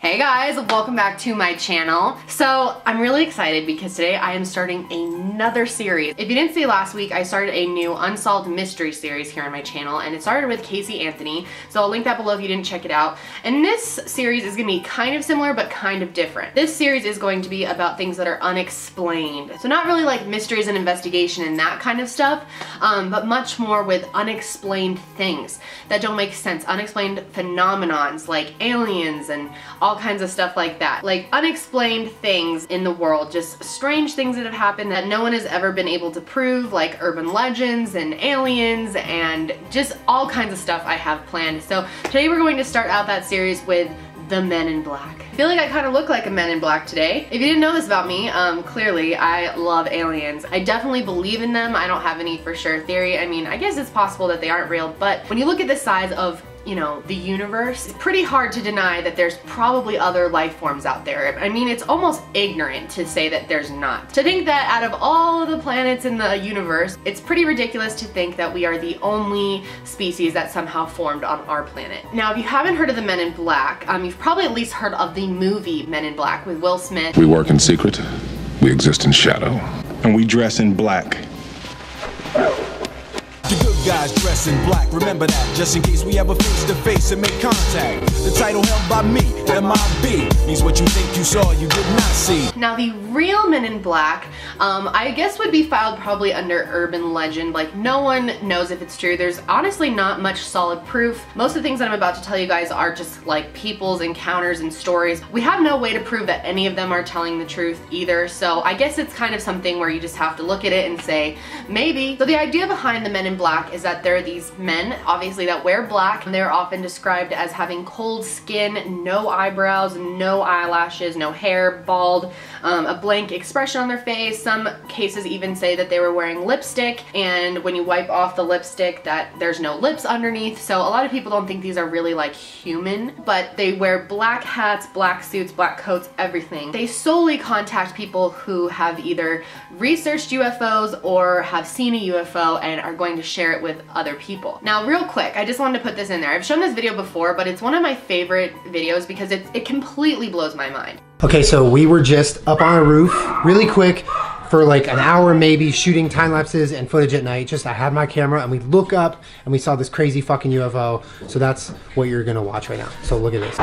Hey guys, welcome back to my channel. So I'm really excited because today I am starting another series. If you didn't see last week, I started a new unsolved mystery series here on my channel, and it started with Casey Anthony. So I'll link that below if you didn't check it out. And this series is gonna be kind of similar but kind of different. This series is going to be about things that are unexplained. So not really like mysteries and investigation and that kind of stuff, but much more with unexplained things that don't make sense. Unexplained phenomenons like aliens and all kinds of stuff like that. Like unexplained things in the world, just strange things that have happened that no one has ever been able to prove, like urban legends and aliens and just all kinds of stuff I have planned. So today we're going to start out that series with the Men in Black. I feel like I kind of look like a Men in Black today. If you didn't know this about me, clearly I love aliens. I definitely believe in them. I don't have any for sure theory. I mean, I guess it's possible that they aren't real, but when you look at the size of the universe, it's pretty hard to deny that there's probably other life forms out there. I mean, it's almost ignorant to say that there's not. To think that out of all of the planets in the universe, it's pretty ridiculous to think that we are the only species that somehow formed on our planet. Now, if you haven't heard of the Men in Black, you've probably at least heard of the movie Men in Black with Will Smith. We work in secret, we exist in shadow. And we dress in black. The good guys dress in black, remember that, just in case we ever face to face and make contact. The title held by me, M.I.B., means what you think you saw, you did not see. Now the real Men in Black, I guess would be filed probably under urban legend. Like, no one knows if it's true. There's honestly not much solid proof. Most of the things that I'm about to tell you guys are just like people's encounters and stories. We have no way to prove that any of them are telling the truth either, so I guess it's kind of something where you just have to look at it and say, maybe. So the idea behind the Men in Black is that there are these men, obviously, that wear black, and they're often described as having cold skin, no eyebrows, no eyelashes, no hair, bald, a blank expression on their face. Some cases even say that they were wearing lipstick, and when you wipe off the lipstick that there's no lips underneath. So a lot of people don't think these are really like human, but they wear black hats, black suits, black coats, everything. They solely contact people who have either researched UFOs or have seen a UFO and are going to share it with other people. Now, real quick, I just wanted to put this in there. I've shown this video before, but it's one of my favorite videos because it completely blows my mind. Okay, so we were just up on a roof really quick for like an hour maybe, shooting time lapses and footage at night. Just I had my camera and we look up and we saw this crazy fucking UFO. So that's what you're gonna watch right now. So look at this.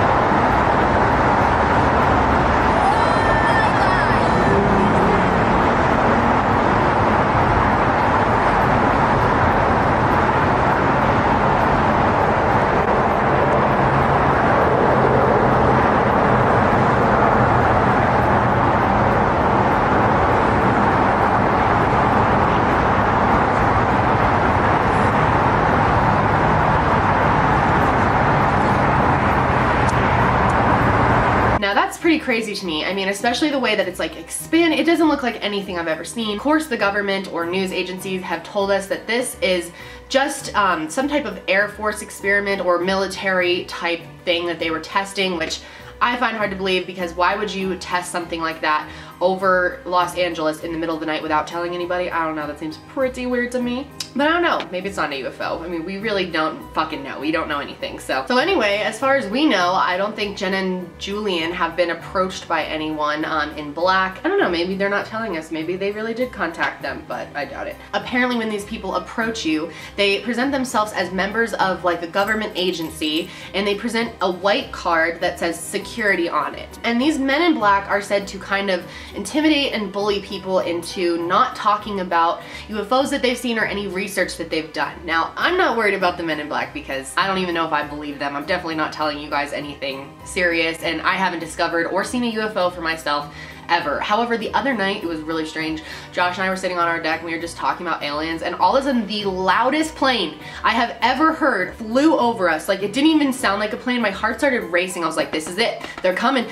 Now that's pretty crazy to me. I mean, especially the way that it's like expanded. It doesn't look like anything I've ever seen. Of course, the government or news agencies have told us that this is just some type of Air Force experiment or military type thing that they were testing, which I find hard to believe, because why would you test something like that over Los Angeles in the middle of the night without telling anybody? I don't know, that seems pretty weird to me. But I don't know, maybe it's not a UFO. I mean, we really don't fucking know. We don't know anything, so. So anyway, as far as we know, I don't think Jen and Julian have been approached by anyone in black. I don't know, maybe they're not telling us. Maybe they really did contact them, but I doubt it. Apparently when these people approach you, they present themselves as members of like a government agency, and they present a white card that says security on it. And these Men in Black are said to kind of intimidate and bully people into not talking about UFOs that they've seen or any research that they've done. Now, I'm not worried about the Men in Black because I don't even know if I believe them. I'm definitely not telling you guys anything serious, and I haven't discovered or seen a UFO for myself ever. However, the other night, it was really strange. Josh and I were sitting on our deck and we were just talking about aliens, and all of a sudden the loudest plane I have ever heard flew over us. Like, it didn't even sound like a plane. My heart started racing. I was like, this is it. They're coming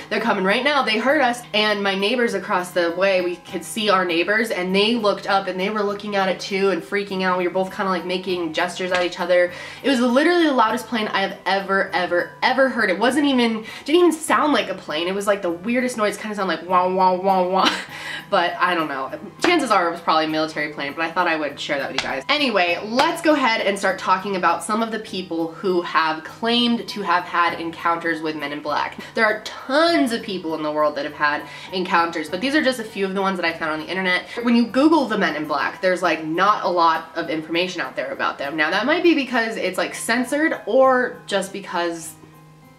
right now. They heard us. And my neighbors across the way, we could see our neighbors, and they looked up and they were looking at it too and freaking out. We were both kind of like making gestures at each other. It was literally the loudest plane I have ever heard. It didn't even sound like a plane. It was like the weirdest noise, kind of sound like wah wah wah, wah, wah. But I don't know. Chances are it was probably a military plane, but I thought I would share that with you guys. Anyway, let's go ahead and start talking about some of the people who have claimed to have had encounters with men in black. There are tons of people in the world that have had encounters, but these are just a few of the ones that I found on the internet. When you Google the men in black, there's like not a lot of information out there about them. Now that might be because it's like censored or just because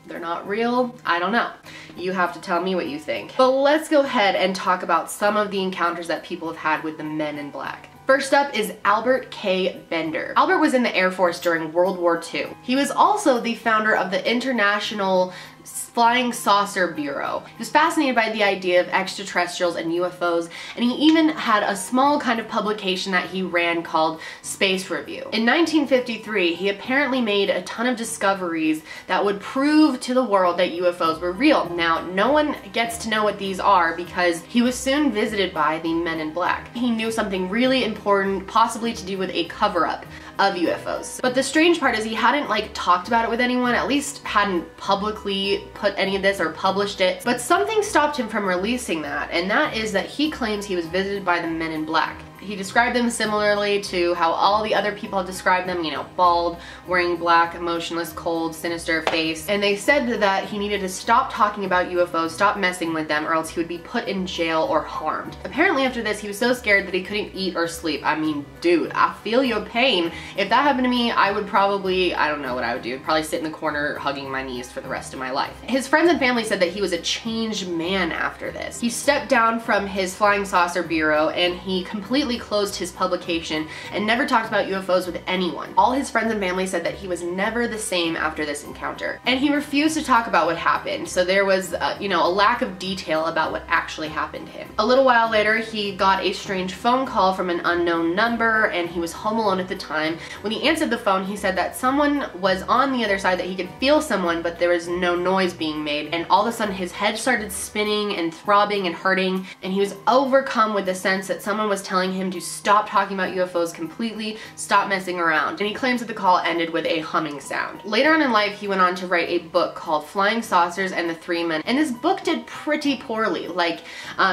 they're not real. I don't know. You have to tell me what you think. But let's go ahead and talk about some of the encounters that people have had with the men in black. First up is Albert K. Bender. Albert was in the Air Force during World War II. He was also the founder of the International Flying Saucer Bureau. He was fascinated by the idea of extraterrestrials and UFOs, and he even had a small kind of publication that he ran called Space Review. In 1953, he apparently made a ton of discoveries that would prove to the world that UFOs were real. Now, no one gets to know what these are because he was soon visited by the men in black. He knew something really important, possibly to do with a cover-up of UFOs. But the strange part is he hadn't like talked about it with anyone, at least hadn't publicly put any of this or published it. But something stopped him from releasing that, and that is that he claims he was visited by the men in black. He described them similarly to how all the other people have described them, you know, bald, wearing black, emotionless, cold, sinister face. And they said that he needed to stop talking about UFOs, stop messing with them, or else he would be put in jail or harmed. Apparently after this, he was so scared that he couldn't eat or sleep. I mean, dude, I feel your pain. If that happened to me, I would probably, I don't know what I would do. I'd probably sit in the corner hugging my knees for the rest of my life. His friends and family said that he was a changed man after this. He stepped down from his Flying Saucer Bureau and he completely closed his publication and never talked about UFOs with anyone. All his friends and family said that he was never the same after this encounter. And he refused to talk about what happened, so there was, you know, a lack of detail about what actually happened to him. A little while later, he got a strange phone call from an unknown number, and he was home alone at the time. When he answered the phone, he said that someone was on the other side, that he could feel someone, but there was no noise being made. And all of a sudden, his head started spinning and throbbing and hurting, and he was overcome with the sense that someone was telling him to stop talking about UFOs completely, stop messing around. And he claims that the call ended with a humming sound. Later on in life, he went on to write a book called Flying Saucers and the Three Men, and this book did pretty poorly. Like,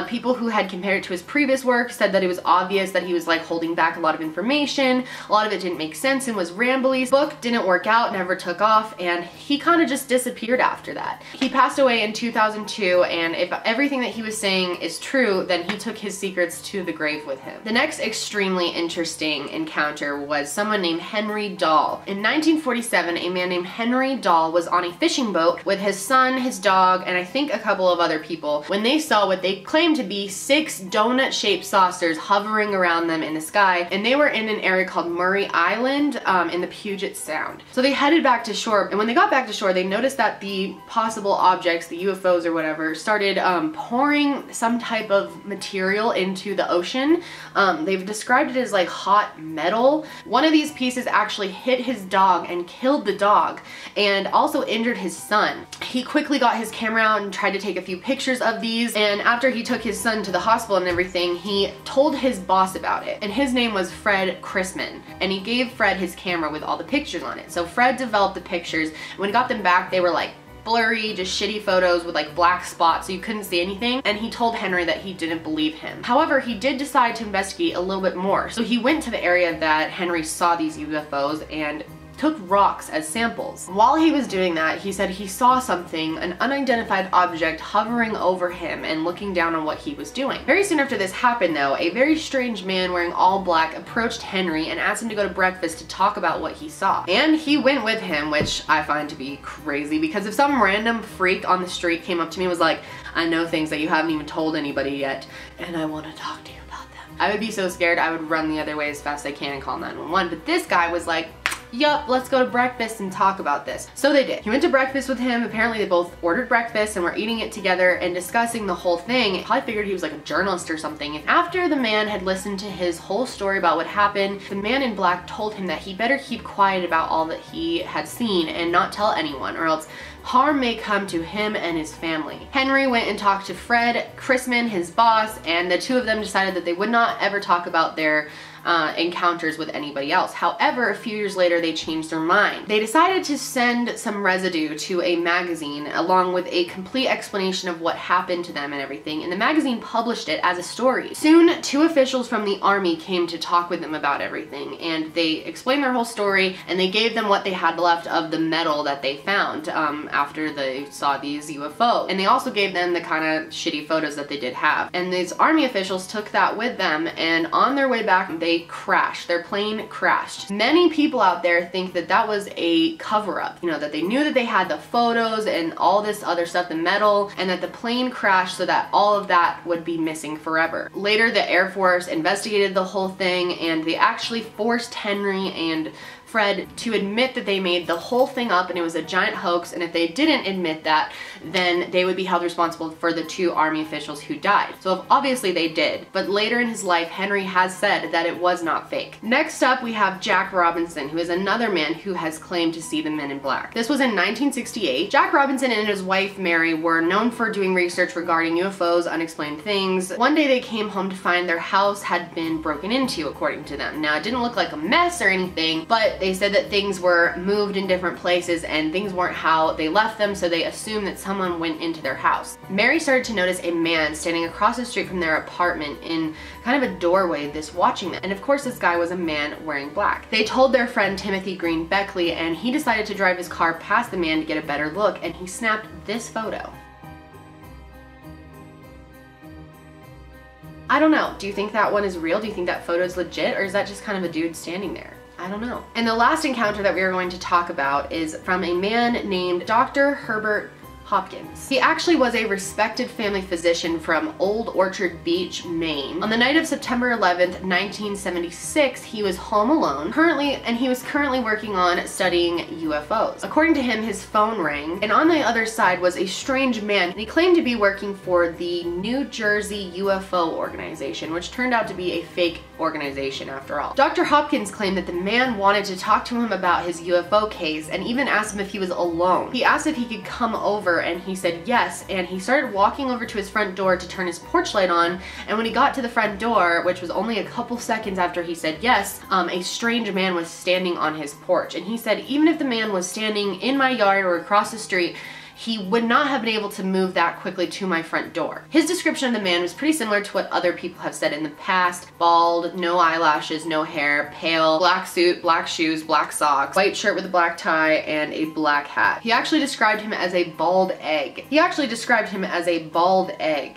people who had compared it to his previous work said that it was obvious that he was like holding back a lot of information, a lot of it didn't make sense and was rambly. The book didn't work out, never took off, and he kind of just disappeared after that. He passed away in 2002, and if everything that he was saying is true, then he took his secrets to the grave with him. The next extremely interesting encounter was someone named Henry Dahl. In 1947, a man named Henry Dahl was on a fishing boat with his son, his dog, and I think a couple of other people when they saw what they claimed to be 6 donut-shaped saucers hovering around them in the sky, and they were in an area called Maury Island in the Puget Sound. So they headed back to shore, and when they got back to shore, they noticed that the possible objects, the UFOs or whatever, started pouring some type of material into the ocean. They've described it as like hot metal. One of these pieces actually hit his dog and killed the dog, and also injured his son. He quickly got his camera out and tried to take a few pictures of these, and after he took his son to the hospital and everything, he told his boss about it, and his name was Fred Chrisman, and he gave Fred his camera with all the pictures on it. So Fred developed the pictures, and when he got them back, they were like blurry, just shitty photos with like black spots so you couldn't see anything, and he told Henry that he didn't believe him. However, he did decide to investigate a little bit more. So he went to the area that Henry saw these UFOs and took rocks as samples. While he was doing that, he said he saw something, an unidentified object hovering over him and looking down on what he was doing. Very soon after this happened though, a very strange man wearing all black approached Henry and asked him to go to breakfast to talk about what he saw. And he went with him, which I find to be crazy, because if some random freak on the street came up to me and was like, I know things that you haven't even told anybody yet, and I want to talk to you about them, I would be so scared I would run the other way as fast as I can and call 911. But this guy was like, yup, let's go to breakfast and talk about this. So they did. He went to breakfast with him. Apparently they both ordered breakfast and were eating it together and discussing the whole thing. I probably figured he was like a journalist or something. And after the man had listened to his whole story about what happened, the man in black told him that he better keep quiet about all that he had seen and not tell anyone, or else harm may come to him and his family. Henry went and talked to Fred Chrisman, his boss, and the two of them decided that they would not ever talk about their encounters with anybody else. However, a few years later, they changed their mind. They decided to send some residue to a magazine along with a complete explanation of what happened to them and everything, and the magazine published it as a story. Soon, 2 officials from the army came to talk with them about everything, and they explained their whole story, and they gave them what they had left of the metal that they found after they saw these UFOs. And they also gave them the kind of shitty photos that they did have. And these army officials took that with them, and on their way back, they crashed. Their plane crashed. Many people out there think that that was a cover-up, you know, that they knew that they had the photos and all this other stuff, the metal, and that the plane crashed so that all of that would be missing forever. Later, the Air Force investigated the whole thing, and they actually forced Henry and Fred to admit that they made the whole thing up and it was a giant hoax, and if they didn't admit that, then they would be held responsible for the 2 army officials who died. So obviously they did, but later in his life, Henry has said that it was not fake. Next up, we have Jack Robinson, who is another man who has claimed to see the Men in Black. This was in 1968. Jack Robinson and his wife Mary were known for doing research regarding UFOs, unexplained things. One day they came home to find their house had been broken into, according to them. Now, it didn't look like a mess or anything, but they said that things were moved in different places and things weren't how they left them, so they assumed that someone went into their house. Mary started to notice a man standing across the street from their apartment in kind of a doorway, watching them. And of course, this guy was a man wearing black. They told their friend Timothy Green Beckley, and he decided to drive his car past the man to get a better look, and he snapped this photo. I don't know. Do you think that one is real? Do you think that photo is legit, or is that just kind of a dude standing there? I don't know. And the last encounter that we are going to talk about is from a man named Dr. Herbert Hopkins. He actually was a respected family physician from Old Orchard Beach, Maine. On the night of September 11th, 1976, he was home alone, and he was currently working on studying UFOs. According to him, his phone rang, and on the other side was a strange man, and he claimed to be working for the New Jersey UFO organization, which turned out to be a fake organization after all. Dr. Hopkins claimed that the man wanted to talk to him about his UFO case and even asked him if he was alone. He asked if he could come over, and he said yes, and he started walking over to his front door to turn his porch light on, and when he got to the front door, which was only a couple seconds after he said yes, a strange man was standing on his porch. And he said even if the man was standing in my yard or across the street, he would not have been able to move that quickly to my front door. His description of the man was pretty similar to what other people have said in the past. Bald, no eyelashes, no hair, pale, black suit, black shoes, black socks, white shirt with a black tie, and a black hat. He actually described him as a bald egg. He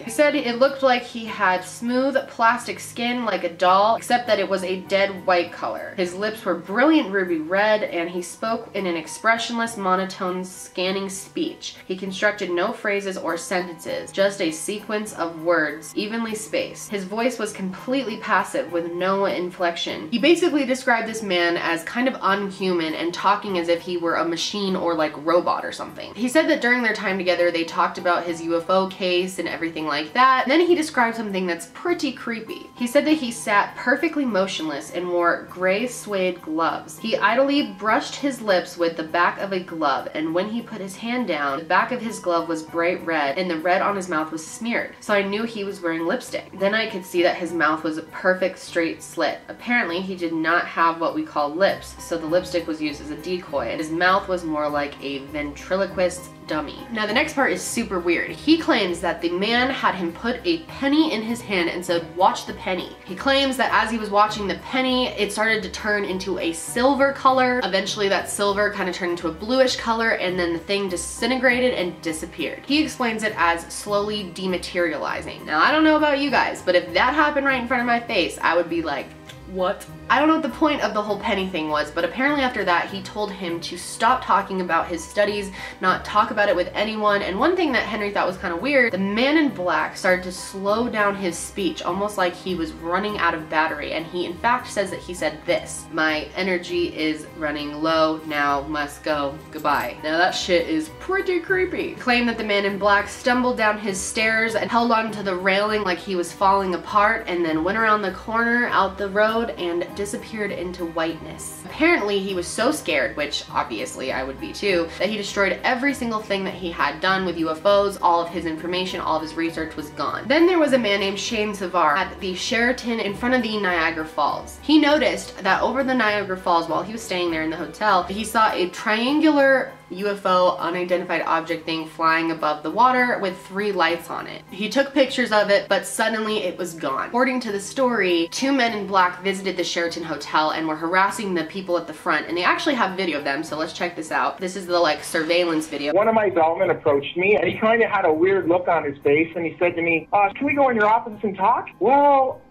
said it looked like he had smooth plastic skin like a doll, except that it was a dead white color. His lips were brilliant ruby red, and he spoke in an expressionless, monotone, scanning speech. He constructed no phrases or sentences, just a sequence of words, evenly spaced. His voice was completely passive with no inflection. He basically described this man as kind of unhuman and talking as if he were a machine or like robot or something. He said that during their time together, they talked about his UFO case and everything like that. And then he described something that's pretty creepy. He said that he sat perfectly motionless and wore gray suede gloves. He idly brushed his lips with the back of a glove, and when he put his hand down, the back of his glove was bright red and the red on his mouth was smeared. So I knew he was wearing lipstick. Then I could see that his mouth was a perfect straight slit. Apparently he did not have what we call lips, so the lipstick was used as a decoy, and his mouth was more like a ventriloquist dummy. Now the next part is super weird. He claims that the man had him put a penny in his hand and said, "Watch the penny." He claims that as he was watching the penny, it started to turn into a silver color. Eventually that silver kind of turned into a bluish color, and then the thing disintegrated and disappeared. He explains it as slowly dematerializing. Now I don't know about you guys, but if that happened right in front of my face, I would be like, what? I don't know what the point of the whole penny thing was, but apparently after that he told him to stop talking about his studies, not talk about it with anyone. And one thing that Henry thought was kind of weird, the man in black started to slow down his speech, almost like he was running out of battery. And he in fact says that he said this: "My energy is running low, now must go, goodbye." Now that shit is pretty creepy. He claimed that the man in black stumbled down his stairs and held onto the railing like he was falling apart, and then went around the corner out the road mode and disappeared into whiteness. Apparently he was so scared, which obviously I would be too, that he destroyed every single thing that he had done with UFOs. All of his information, all of his research was gone. Then there was a man named Shane Savar at the Sheraton in front of the Niagara Falls. He noticed that over the Niagara Falls, while he was staying there in the hotel, he saw a triangular UFO unidentified object thing flying above the water with 3 lights on it. He took pictures of it, but suddenly it was gone. According to the story, 2 men in black visited the Sheraton Hotel and were harassing the people at the front, and they actually have video of them, so let's check this out. This is the like surveillance video. One of my bellmen approached me and he kind of had a weird look on his face and he said to me, can we go in your office and talk? Well,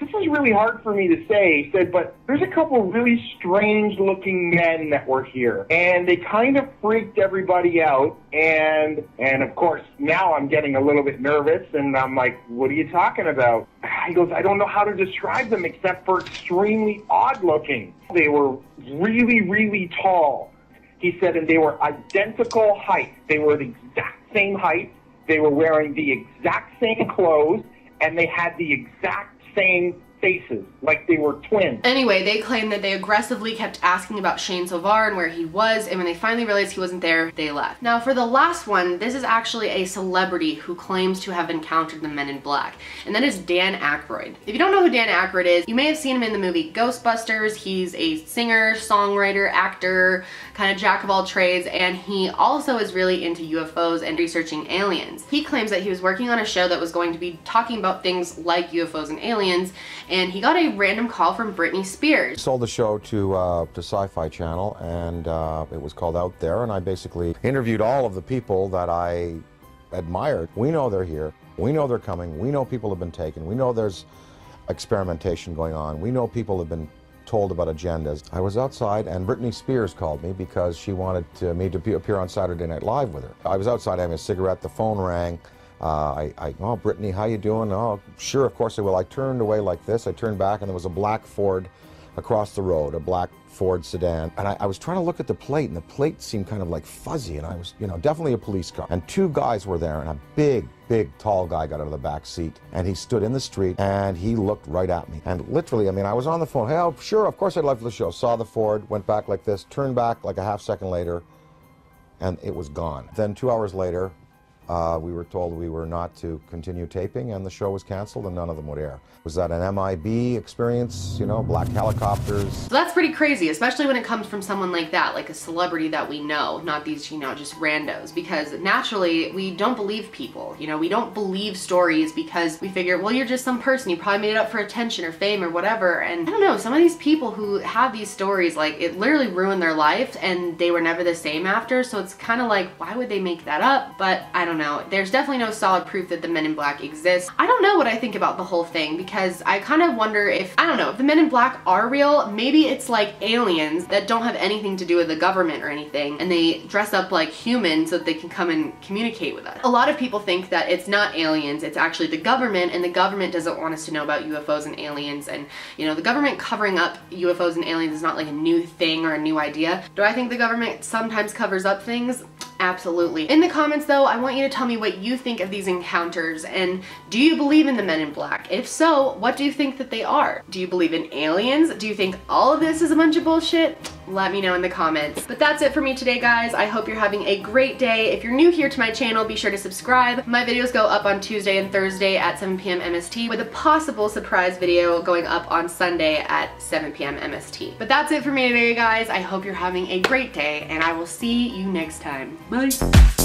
this is really hard for me to say. He said, but there's a couple really strange looking men that were here and they kind of freaked everybody out, and of course now I'm getting a little bit nervous and I'm like, what are you talking about? He goes, I don't know how to describe them except for extremely odd looking. They were really, really tall. He said, and they were identical height. They were the exact same height. They were wearing the exact same clothes and they had the exact same faces, like they were twins. Anyway, they claimed that they aggressively kept asking about Shane Savar and where he was, and when they finally realized he wasn't there, they left. Now for the last one, this is actually a celebrity who claims to have encountered the Men in Black, and that is Dan Aykroyd. If you don't know who Dan Aykroyd is, you may have seen him in the movie Ghostbusters. He's a singer, songwriter, actor, kind of jack of all trades, and he also is really into UFOs and researching aliens. He claims that he was working on a show that was going to be talking about things like UFOs and aliens, and he got a random call from Britney Spears. Sold the show to Sci-Fi Channel, and it was called Out There, and I basically interviewed all of the people that I admired. We know they're here. We know they're coming. We know people have been taken. We know there's experimentation going on. We know people have been told about agendas. I was outside and Britney Spears called me because she wanted me to appear on Saturday Night Live with her. I was outside having a cigarette, the phone rang. Oh, Brittany, how you doing? Oh, sure, of course I will. I turned away like this. I turned back and there was a black Ford across the road, a black Ford sedan. And I was trying to look at the plate, and the plate seemed kind of like fuzzy, and I was, you know, definitely a police car. And 2 guys were there, and a big, tall guy got out of the back seat, and he stood in the street, and he looked right at me. And literally, I mean, I was on the phone. Hey, oh, sure, of course I'd like for the show. Saw the Ford, went back like this, turned back like a half second later, and it was gone. Then 2 hours later, we were told we were not to continue taping, and the show was canceled and none of them would air. Was that an MIB experience, you know, black helicopters? So that's pretty crazy, especially when it comes from someone like that, like a celebrity that we know, not these, you know, just randos, because naturally we don't believe people, you know, we don't believe stories because we figure, well, you're just some person, you probably made it up for attention or fame or whatever. And I don't know, some of these people who have these stories, like, it literally ruined their life and they were never the same after, so it's kind of like, why would they make that up? But I don't know. There's definitely no solid proof that the Men in Black exist. I don't know what I think about the whole thing, because I kind of wonder if, I don't know, if the Men in Black are real, maybe it's like aliens that don't have anything to do with the government or anything, and they dress up like humans so that they can come and communicate with us. A lot of people think that it's not aliens, it's actually the government, and the government doesn't want us to know about UFOs and aliens, and, you know, the government covering up UFOs and aliens is not like a new thing or a new idea. Do I think the government sometimes covers up things? Absolutely. In the comments though, I want you to tell me what you think of these encounters, and do you believe in the Men in Black? If so, what do you think that they are? Do you believe in aliens? Do you think all of this is a bunch of bullshit? Let me know in the comments. But that's it for me today, guys. I hope you're having a great day. If you're new here to my channel, be sure to subscribe. My videos go up on Tuesday and Thursday at 7 p.m. MST, with a possible surprise video going up on Sunday at 7 p.m. MST. But that's it for me today, guys. I hope you're having a great day, and I will see you next time. Bye.